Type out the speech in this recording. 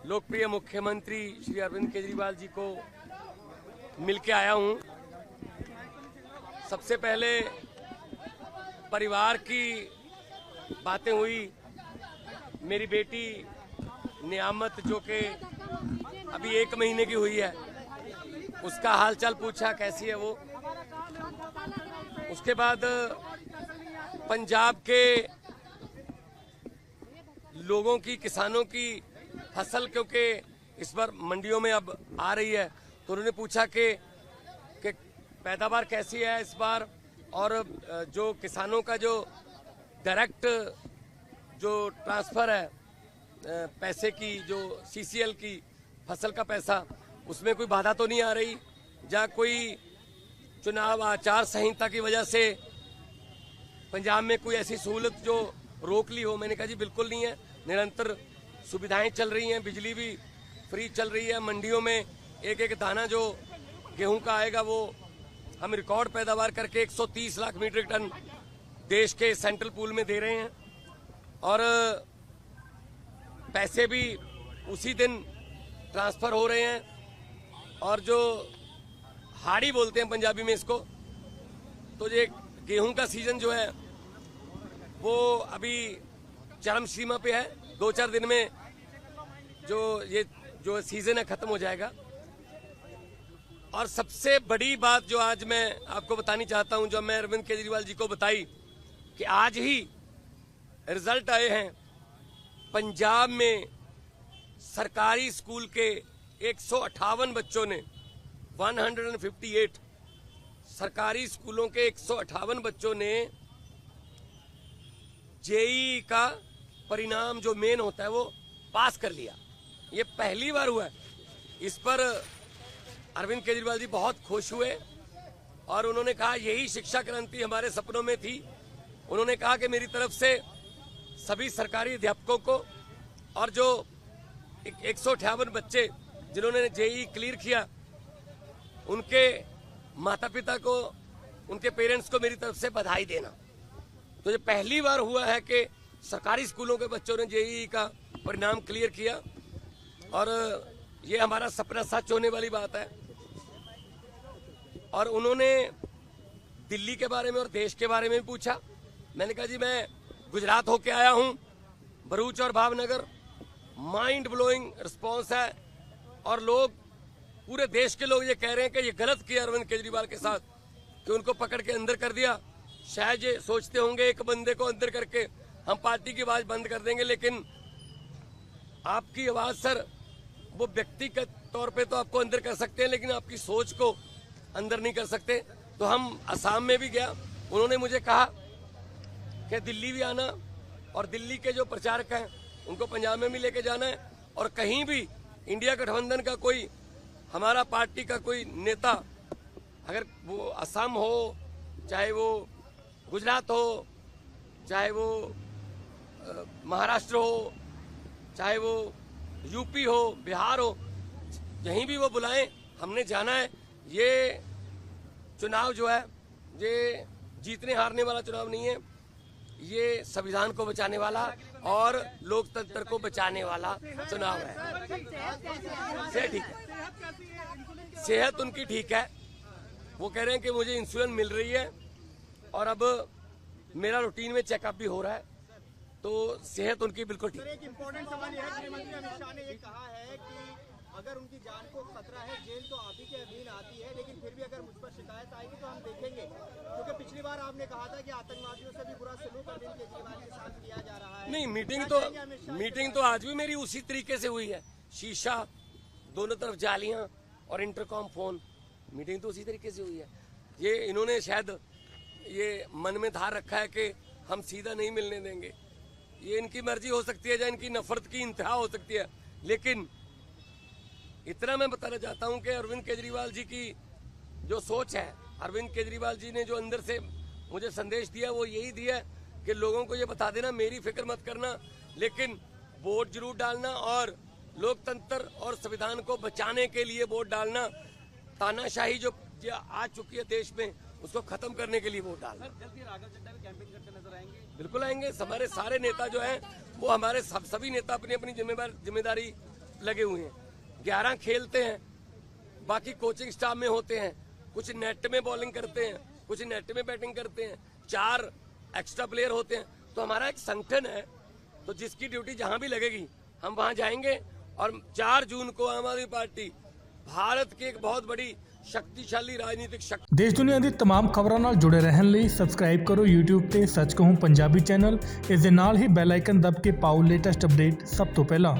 लोकप्रिय मुख्यमंत्री श्री अरविंद केजरीवाल जी को मिलके आया हूं। सबसे पहले परिवार की बातें हुई। मेरी बेटी नियामत जो कि अभी 1 महीने की हुई है, उसका हालचाल पूछा, कैसी है वो। उसके बाद पंजाब के लोगों की, किसानों की फसल क्योंकि इस बार मंडियों में अब आ रही है, तो उन्होंने पूछा कि पैदावार कैसी है इस बार, और जो किसानों का जो डायरेक्ट जो ट्रांसफर है पैसे की, जो सीसीएल की फसल का पैसा, उसमें कोई बाधा तो नहीं आ रही, या कोई चुनाव आचार संहिता की वजह से पंजाब में कोई ऐसी सहूलत जो रोक ली हो। मैंने कहा जी बिल्कुल नहीं है, निरंतर सुविधाएं चल रही हैं, बिजली भी फ्री चल रही है। मंडियों में एक एक दाना जो गेहूं का आएगा वो हम रिकॉर्ड पैदावार करके 130 लाख मीट्रिक टन देश के सेंट्रल पूल में दे रहे हैं, और पैसे भी उसी दिन ट्रांसफर हो रहे हैं। और जो हाड़ी बोलते हैं पंजाबी में इसको, तो ये गेहूं का सीजन जो है वो अभी चरम सीमा पे है। 2-4 दिन में जो सीजन है खत्म हो जाएगा। और सबसे बड़ी बात जो आज मैं आपको बतानी चाहता हूं, जो मैं अरविंद केजरीवाल जी को बताई, कि आज ही रिजल्ट आए हैं पंजाब में सरकारी स्कूल के 158 बच्चों ने, 158 सरकारी स्कूलों के 158 बच्चों ने जेईई का परिणाम जो मेन होता है वो पास कर लिया। ये पहली बार हुआ है। इस पर अरविंद केजरीवाल जी बहुत खुश हुए और उन्होंने कहा यही शिक्षा क्रांति हमारे सपनों में थी। उन्होंने कहा कि मेरी तरफ से सभी सरकारी अध्यापकों को और जो 158 बच्चे जिन्होंने जेईई क्लियर किया, उनके माता पिता को, उनके पेरेंट्स को मेरी तरफ से बधाई देना। तो ये पहली बार हुआ है कि सरकारी स्कूलों के बच्चों ने जेईई का परिणाम क्लियर किया, और ये हमारा सपना सच होने वाली बात है। और उन्होंने दिल्ली के बारे में और देश के बारे में भी पूछा। मैंने कहा जी मैं गुजरात होके आया हूं, भरूच और भावनगर, माइंड ब्लोइंग रिस्पॉन्स है, और लोग, पूरे देश के लोग ये कह रहे हैं कि ये गलत किया अरविंद केजरीवाल के साथ कि उनको पकड़ के अंदर कर दिया। शायद ये सोचते होंगे एक बंदे को अंदर करके हम पार्टी की आवाज बंद कर देंगे, लेकिन आपकी आवाज सर, वो व्यक्तिगत तौर पे तो आपको अंदर कर सकते हैं, लेकिन आपकी सोच को अंदर नहीं कर सकते। तो हम असम में भी गया, उन्होंने मुझे कहा कि दिल्ली भी आना, और दिल्ली के जो प्रचारक हैं उनको पंजाब में भी लेके जाना है, और कहीं भी इंडिया गठबंधन का कोई, हमारा पार्टी का कोई नेता, अगर वो असम हो, चाहे वो गुजरात हो, चाहे वो महाराष्ट्र हो, चाहे वो यूपी हो, बिहार हो, यहीं भी वो बुलाएं, हमने जाना है। ये चुनाव जो है ये जीतने हारने वाला चुनाव नहीं है, ये संविधान को बचाने वाला और लोकतंत्र को बचाने वाला चुनाव है। सेहत ठीक है, सेहत उनकी ठीक है। वो कह रहे हैं कि मुझे इंसुलिन मिल रही है, और अब मेरा रूटीन में चेकअप भी हो रहा है, तो सेहत उनकी बिल्कुल ठीक है। एक इम्पोर्टेंट सवाल यह है, गृहमंत्री अमित शाह ने ये कहा है कि अगर उनकी जान को खतरा है, जेल तो आप ही के अधीन आती है, लेकिन फिर भी अगर मुझ पर शिकायत आएगी तो हम देखेंगे, क्योंकि पिछली बार आपने कहा था कि आतंकवादियों से भी बुरा सलूक अरविंद केजरीवाल के साथ किया जा रहा है। नहीं, मीटिंग तो आज भी मेरी उसी तरीके से हुई है। शीशा, दोनों तरफ जालियां और इंटरकॉम फोन, मीटिंग तो उसी तरीके से हुई है। ये इन्होंने शायद ये मन में धार रखा है कि हम सीधा नहीं मिलने देंगे। ये इनकी मर्जी हो सकती है, या इनकी नफरत की इंतहा हो सकती है, लेकिन इतना मैं बताना चाहता हूं कि अरविंद केजरीवाल जी की जो सोच है, अरविंद केजरीवाल जी ने जो अंदर से मुझे संदेश दिया वो यही दिया कि लोगों को ये बता देना मेरी फिक्र मत करना, लेकिन वोट जरूर डालना, और लोकतंत्र और संविधान को बचाने के लिए वोट डालना। तानाशाही जो आ चुकी है देश में, उसको खत्म करने के लिए वोट डालना। जल्दी राघव चड्ढा भी कैंपेन करते नजर आएंगे? बिल्कुल आएंगे। हमारे सारे नेता जो हैं वो, हमारे सभी नेता अपनी अपनी जिम्मेदारी लगे हुए हैं। 11 खेलते हैं, बाकी कोचिंग स्टाफ में होते हैं, कुछ नेट में बॉलिंग करते हैं, कुछ नेट में बैटिंग करते हैं, 4 एक्स्ट्रा प्लेयर होते हैं। तो हमारा एक संगठन है, तो जिसकी ड्यूटी जहां भी लगेगी हम वहां जाएंगे। और 4 जून को आम आदमी पार्टी भारत की एक बहुत बड़ी शक्तिशाली राजनीतिक शक्ति। देश दुनिया ਦੀ तमाम ਖਬਰਾਂ ਨਾਲ ਜੁੜੇ ਰਹਿਣ ਲਈ ਸਬਸਕ੍ਰਾਈਬ ਕਰੋ YouTube ਤੇ ਸੱਚ ਕਹੂੰ ਪੰਜਾਬੀ ਚੈਨਲ। ਇਸ ਦੇ ਨਾਲ ਹੀ ਬੈਲ ਆਈਕਨ ਦਬ ਕੇ ਪਾਓ ਲੇਟੈਸਟ ਅਪਡੇਟ ਸਭ ਤੋਂ ਪਹਿਲਾਂ।